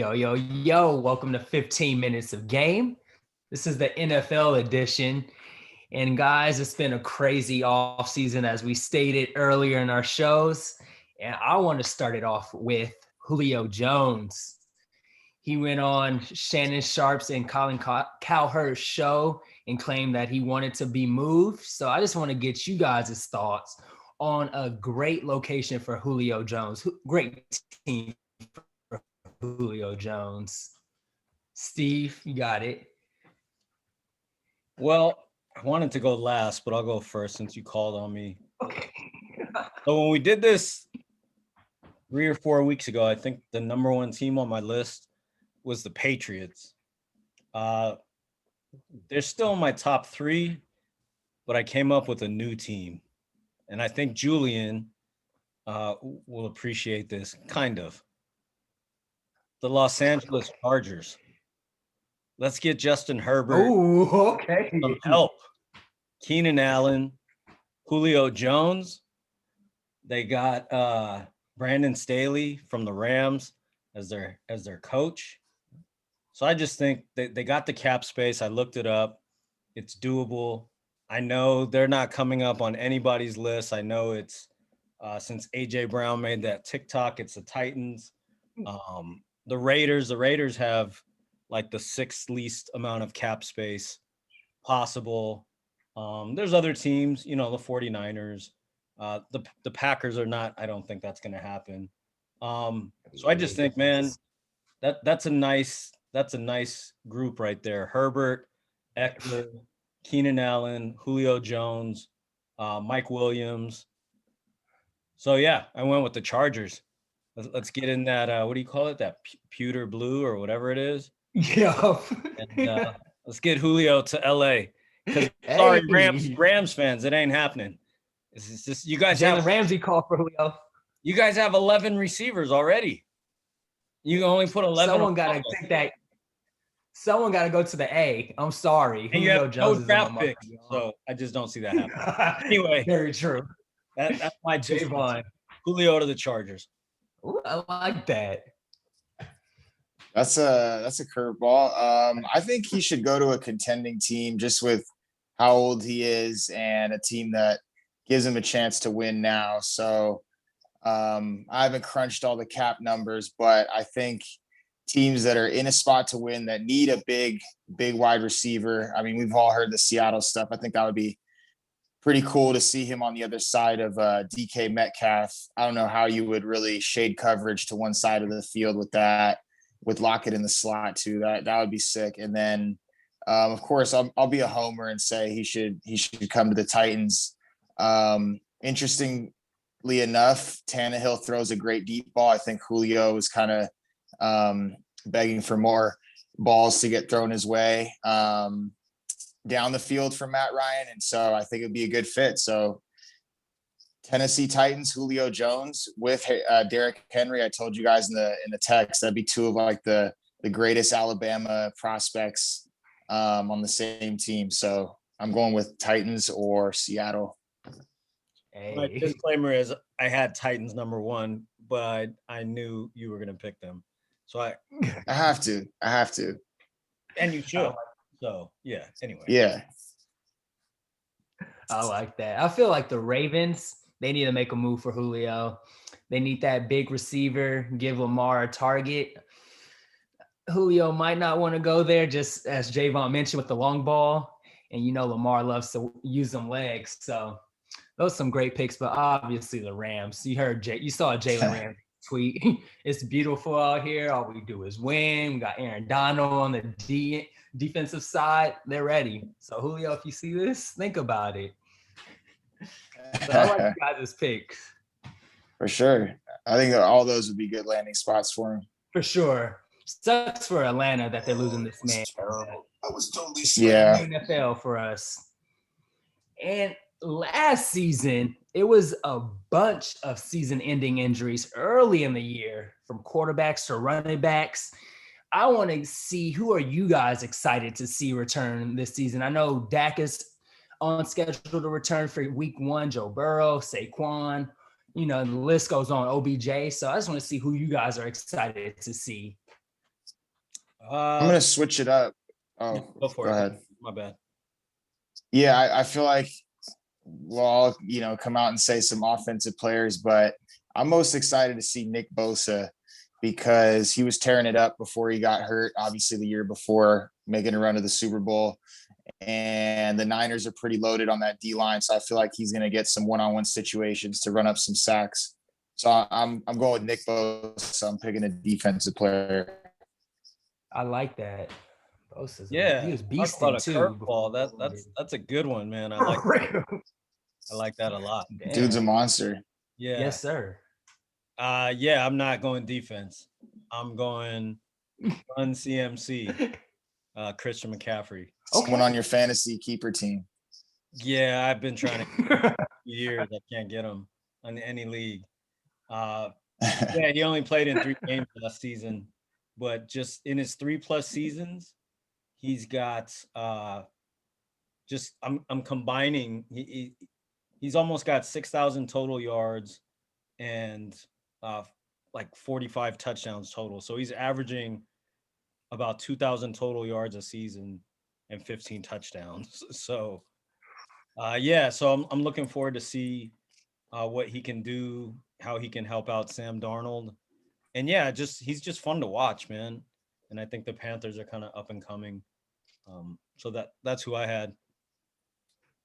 Yo, yo, yo, welcome to 15 Minutes of Game. This is the NFL edition. And guys, it's been a crazy offseason as we stated earlier in our shows. And I want to start it off with Julio Jones. He went on Shannon Sharp's and Colin Cowherd's show and claimed that he wanted to be moved. So I just want to get you guys' thoughts on a great location for Julio Jones. Great team for Julio Jones. Steve, you got it. Well, I wanted to go last, but I'll go first since you called on me. Okay. So when we did this 3 or 4 weeks ago, I think the number one team on my list was the Patriots. They're still in my top 3, but I came up with a new team. And I think Julian will appreciate this, kind of. The Los Angeles Chargers. Let's get Justin Herbert. Ooh, okay. Some help. Keenan Allen, Julio Jones. They got Brandon Staley from the Rams as their coach. So I just think they got the cap space. I looked it up. It's doable. I know they're not coming up on anybody's list. I know it's since AJ Brown made that TikTok, it's the Titans. The Raiders have like the 6th least amount of cap space possible. There's other teams, the 49ers. The Packers are not. I don't think that's going to happen. So I just think, man, that's a nice group right there. Herbert, Eckler, Keenan Allen, Julio Jones, Mike Williams. So yeah, I went with the Chargers. Let's get in that. What do you call it? That pewter blue or whatever it is. Yeah. And let's get Julio to LA. Sorry, Rams fans, it ain't happening. It's just you guys Jalen Ramsey called for Julio. You guys have 11 receivers already. You can only put 11. Someone got to take that. Someone got to go to the A. I'm sorry. And you have no draft picks, so I just don't see that happening. Anyway, very true. That's my Javon. Julio to the Chargers. Ooh, I like that. That's a curveball. I think he should go to a contending team just with how old he is and a team that gives him a chance to win now. So I haven't crunched all the cap numbers, but I think teams that are in a spot to win that need a big wide receiver. I mean, we've all heard the Seattle stuff. I think that would be pretty cool to see him on the other side of DK Metcalf. I don't know how you would really shade coverage to one side of the field with that, with Lockett in the slot too. That would be sick. And then, of course, I'll be a homer and say he should come to the Titans. Interestingly enough, Tannehill throws a great deep ball. I think Julio is kind of begging for more balls to get thrown his way down the field from Matt Ryan. And so I think it'd be a good fit. So Tennessee Titans, Julio Jones with Derrick Henry. I told you guys in the text, that'd be 2 of like the greatest Alabama prospects on the same team. So I'm going with Titans or Seattle. Hey. My disclaimer is I had Titans number 1, but I knew you were going to pick them. So I have to. And you should. So yeah, anyway. Yeah. I like that. I feel like the Ravens, they need to make a move for Julio. They need that big receiver, give Lamar a target. Julio might not want to go there, just as Javon mentioned with the long ball. And Lamar loves to use them legs. So those are some great picks, but obviously the Rams. You saw Jalen Ramsey tweet. It's beautiful out here. All we do is win. We got Aaron Donald on the defensive side. They're ready. So Julio, if you see this, think about it. So I like you guys' picks. For sure. I think that all those would be good landing spots for him. For sure. Sucks for Atlanta that they're losing this man. I was totally NFL for us. And last season, it was a bunch of season-ending injuries early in the year, from quarterbacks to running backs. I want to see, who are you guys excited to see return this season? I know Dak is on schedule to return for week 1, Joe Burrow, Saquon, the list goes on, OBJ. So I just want to see who you guys are excited to see. I'm gonna switch it up. Yeah, Oh, go for go it. ahead. My bad. Yeah, I feel like we'll all, come out and say some offensive players, but I'm most excited to see Nick Bosa because he was tearing it up before he got hurt, obviously the year before, making a run to the Super Bowl. And the Niners are pretty loaded on that D line. So I feel like he's going to get some one-on-one situations to run up some sacks. So I'm going with Nick Bosa. I'm picking a defensive player. I like that. Yeah, He was talk about beasting a too. curveball. That's a good one, man. I like that a lot. Dude's a Damn. monster. Yeah. Yes, sir. Yeah, I'm not going defense. I'm going run CMC, Christian McCaffrey. Someone on your fantasy keeper team. Yeah, I've been trying to years. I can't get him on any league. Yeah, he only played in 3 games last season, but just in his 3+ seasons, he's got just I'm combining. He's almost got 6,000 total yards and like 45 touchdowns total. So he's averaging about 2,000 total yards a season and 15 touchdowns. So yeah, so I'm looking forward to see what he can do, how he can help out Sam Darnold. And yeah, he's just fun to watch, man. And I think the Panthers are kind of up and coming. So that's who I had.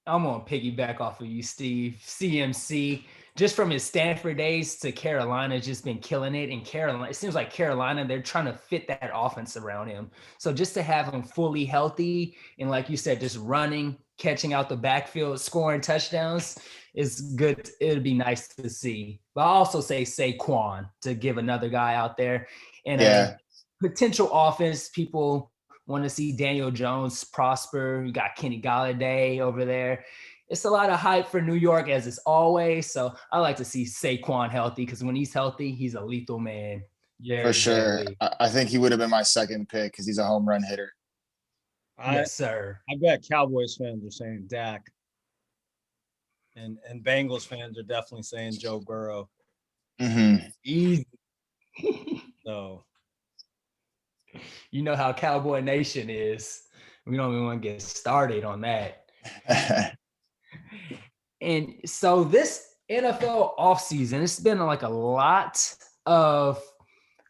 I'm gonna piggyback off of you, Steve. CMC, just from his Stanford days to Carolina, just been killing it. And Carolina, it seems like Carolina, they're trying to fit that offense around him. So just to have him fully healthy and, like you said, just running, catching out the backfield, scoring touchdowns is good. It'd be nice to see. But I also say Saquon to give another guy out there and a potential offense. People want to see Daniel Jones prosper. You got Kenny Galladay over there. It's a lot of hype for New York, as it's always. So I like to see Saquon healthy because when he's healthy, he's a lethal man. Yeah, for sure. deadly. I think he would have been my second pick because he's a home run hitter. Yes, sir. I bet Cowboys fans are saying Dak, and Bengals fans are definitely saying Joe Burrow. Mm-hmm. Easy. So You know how Cowboy Nation is. We don't even want to get started on that. And so this NFL offseason, it's been like a lot of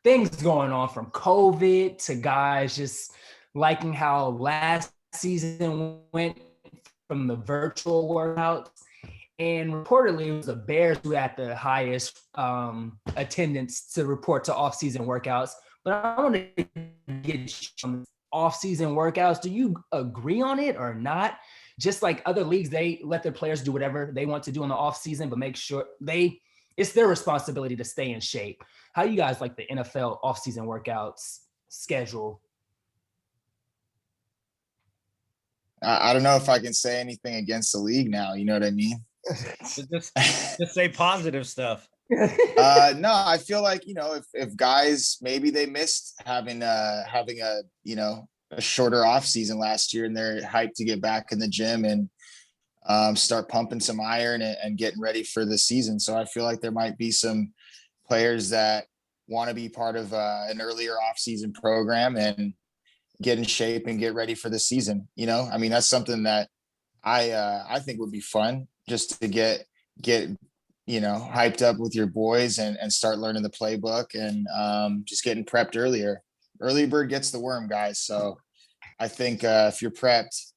things going on, from COVID to guys just liking how last season went from the virtual workouts. And reportedly, it was the Bears who had the highest attendance to report to offseason workouts. But I want to get some offseason workouts. Do you agree on it or not? Just like other leagues, they let their players do whatever they want to do in the offseason, but make sure it's their responsibility to stay in shape. How do you guys like the NFL offseason workouts schedule? I don't know if I can say anything against the league now. You know what I mean? just say positive stuff. No, I feel like, if guys, maybe they missed having a a shorter off season last year and they're hyped to get back in the gym and start pumping some iron and getting ready for the season. So I feel like there might be some players that want to be part of an earlier off season program and get in shape and get ready for the season. I mean, that's something that I think would be fun, just to get hyped up with your boys and start learning the playbook and just getting prepped earlier. Early bird gets the worm, guys. So I think if you're prepped,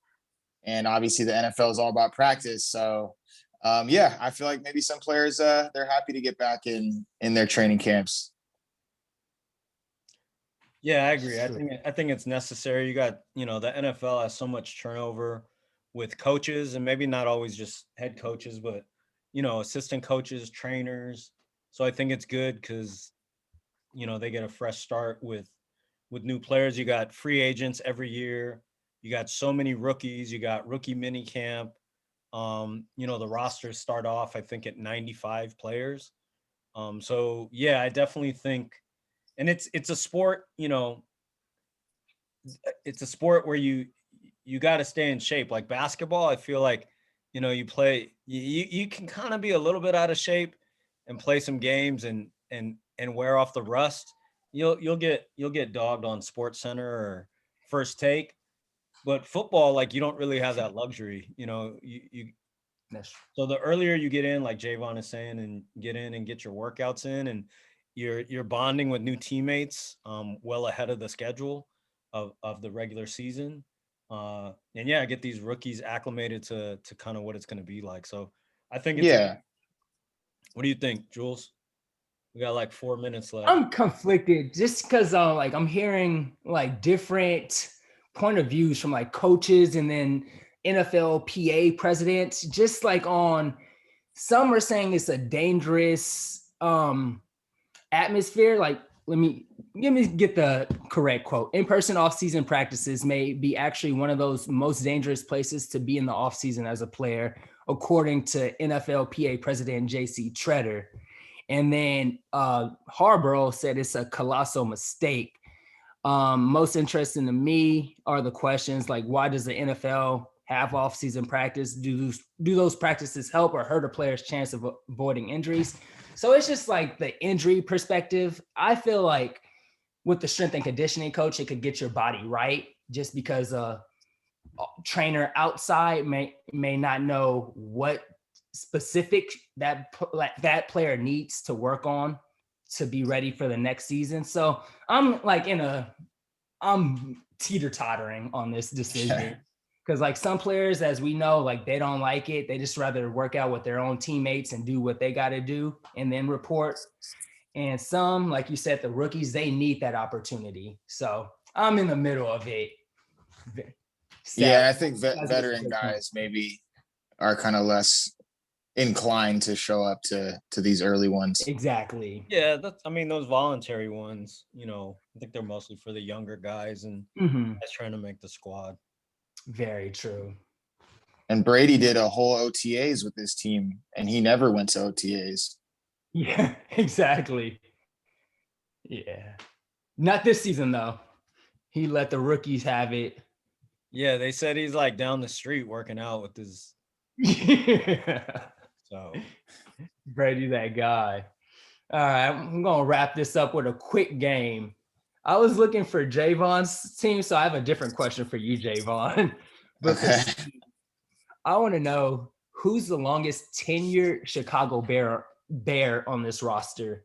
and obviously the NFL is all about practice. So yeah, I feel like maybe some players they're happy to get back in their training camps. Yeah, I agree. I think it's necessary. You got, the NFL has so much turnover with coaches, and maybe not always just head coaches, but assistant coaches, trainers. So I think it's good because they get a fresh start with new players. You got free agents every year. You got so many rookies. You got rookie mini camp. The rosters start off, I think, at 95 players. So yeah, I definitely think, and it's a sport, it's a sport where you got to stay in shape. Like basketball, I feel like, you play, you can kind of be a little bit out of shape and play some games and wear off the rust. you'll get dogged on Sports Center or First Take, but football, like, you don't really have that luxury. You That's so the earlier you get in, like Javon is saying, and get in and get your workouts in, and you're bonding with new teammates well ahead of the schedule of the regular season. And yeah, get these rookies acclimated to kind of what it's going to be like. So I think it's Yeah. what do you think, Jules? We got like 4 minutes left. I'm conflicted just because like I'm hearing like different point of views from like coaches and then NFL PA presidents, just like on some are saying it's a dangerous atmosphere. Like, let me get the correct quote. In-person off-season practices may be actually one of those most dangerous places to be in the off-season as a player, according to NFL PA president JC Treader. And then Harborough said it's a colossal mistake. Most interesting to me are the questions like, why does the NFL have off-season practice? Do those practices help or hurt a player's chance of avoiding injuries? So it's just like the injury perspective. I feel like with the strength and conditioning coach, it could get your body right, just because a trainer outside may not know what specific that player needs to work on to be ready for the next season. So I'm teeter-tottering on this decision because like some players, as we know, like they don't like it. They just rather work out with their own teammates and do what they got to do and then report. And some, like you said, the rookies, they need that opportunity. So I'm in the middle of it. Yeah, I think veteran guys maybe are kind of less inclined to show up to these early ones. Exactly. Yeah, those voluntary ones, I think they're mostly for the younger guys and guys trying to make the squad. Very true. And Brady did a whole OTAs with his team, and he never went to OTAs. Yeah, exactly. Yeah. Not this season, though. He let the rookies have it. Yeah, they said he's like down the street working out with his. Yeah. So Brady, that guy. All right, I'm going to wrap this up with a quick game. I was looking for Javon's team, so I have a different question for you, Javon. But I want to know who's the longest tenured Chicago Bear on this roster.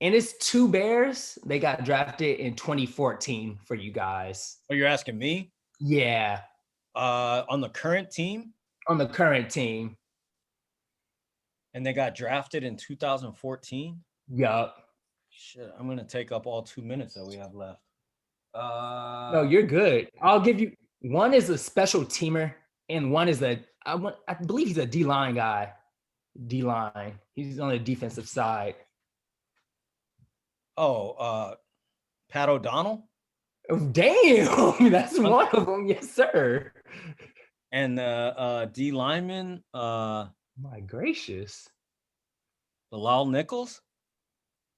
And it's two Bears. They got drafted in 2014 for you guys. Oh, you're asking me? Yeah. On the current team? On the current team. And they got drafted in 2014? Yup. Shit, I'm going to take up all 2 minutes that we have left. No, you're good. I'll give you one is a special teamer and one is I believe he's a D-line guy. D-line. He's on the defensive side. Oh, Pat O'Donnell? Oh, damn. That's one of them. Yes, sir. And D lineman, my gracious. Bilal Nichols?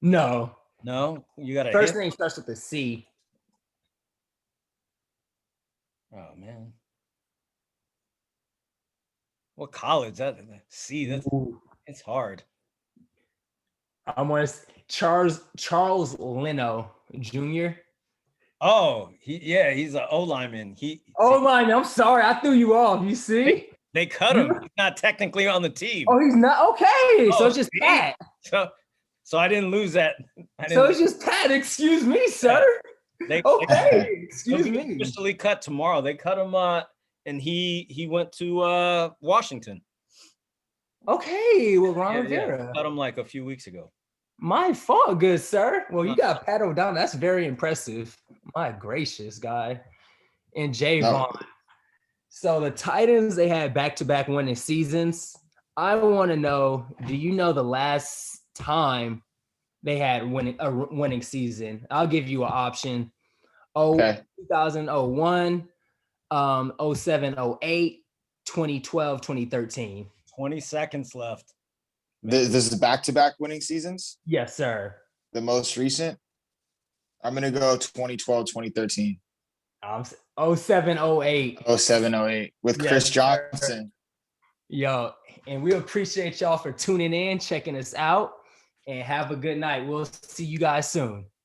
No. You got a first name starts with a C. Oh man. What college? That C, it's hard. I'm going to Charles Leno Jr. Oh, he's an O lineman. O-lineman. I'm sorry, I threw you off. You see? They cut him. He's not technically on the team. Oh, he's not? Okay. So it's just Pat. So I didn't lose that. It's just Pat. Excuse me, sir. Excuse me. Officially cut tomorrow. They cut him and he went to Washington. Okay. Well, Ron Rivera. Cut him like a few weeks ago. My fault, good sir. Well, you got Pat O'Donnell. That's very impressive. My gracious, guy. And Javon. No. So the Titans, they had back-to-back winning seasons. I want to know, do you know the last time they had a winning season? I'll give you an option. 2001, 07, 08, 2012, 2013. 20 seconds left. This is back-to-back winning seasons? Yes, sir. The most recent? I'm going to go 2012, 2013. 07, 08. 07, 08 with Chris Johnson. Yo, and we appreciate y'all for tuning in, checking us out, and have a good night. We'll see you guys soon.